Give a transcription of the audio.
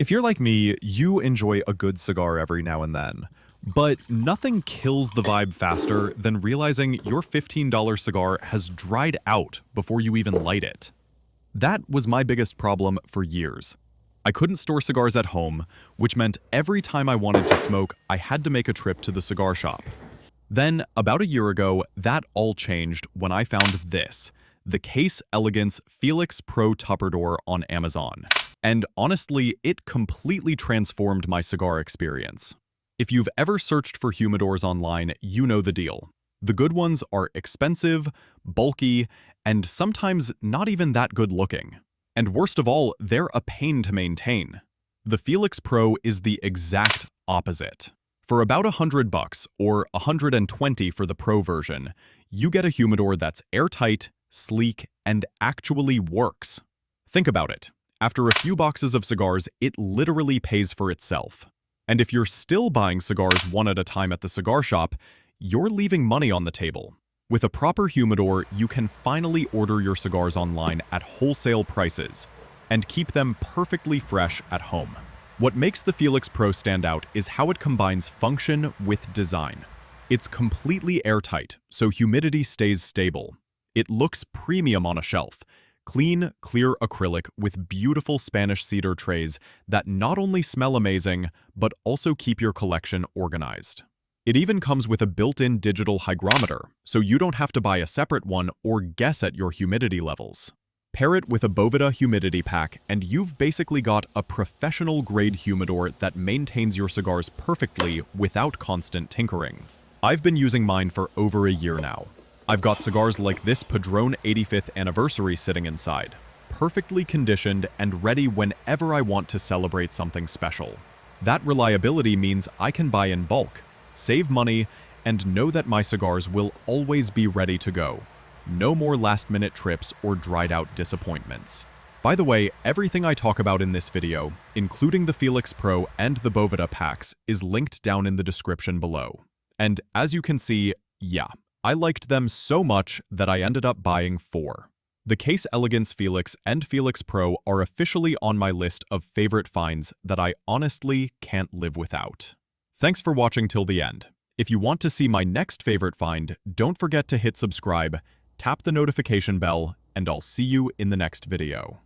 If you're like me, you enjoy a good cigar every now and then. But nothing kills the vibe faster than realizing your $15 cigar has dried out before you even light it. That was my biggest problem for years. I couldn't store cigars at home, which meant every time I wanted to smoke, I had to make a trip to the cigar shop. Then, about a year ago, that all changed when I found this, the Case Elegance Felix Pro Tupperdor on Amazon. And honestly, it completely transformed my cigar experience. If you've ever searched for humidors online, you know the deal. The good ones are expensive, bulky, and sometimes not even that good looking. And worst of all, they're a pain to maintain. The Felix Pro is the exact opposite. For about $100 or $120 for the Pro version, you get a humidor that's airtight, sleek, and actually works. Think about it. After a few boxes of cigars, it literally pays for itself. And if you're still buying cigars one at a time at the cigar shop, you're leaving money on the table. With a proper humidor, you can finally order your cigars online at wholesale prices and keep them perfectly fresh at home. What makes the Felix Pro stand out is how it combines function with design. It's completely airtight, so humidity stays stable. It looks premium on a shelf. Clean, clear acrylic with beautiful Spanish cedar trays that not only smell amazing, but also keep your collection organized. It even comes with a built-in digital hygrometer, so you don't have to buy a separate one or guess at your humidity levels. Pair it with a Boveda humidity pack, and you've basically got a professional-grade humidor that maintains your cigars perfectly without constant tinkering. I've been using mine for over a year now. I've got cigars like this Padron 85th Anniversary sitting inside, perfectly conditioned and ready whenever I want to celebrate something special. That reliability means I can buy in bulk, save money, and know that my cigars will always be ready to go. No more last-minute trips or dried-out disappointments. By the way, everything I talk about in this video, including the Felix Pro and the Boveda packs, is linked down in the description below. And as you can see, yeah, I liked them so much that I ended up buying 4. The Case Elegance Felix and Felix Pro are officially on my list of favorite finds that I honestly can't live without. Thanks for watching till the end. If you want to see my next favorite find, don't forget to hit subscribe, tap the notification bell, and I'll see you in the next video.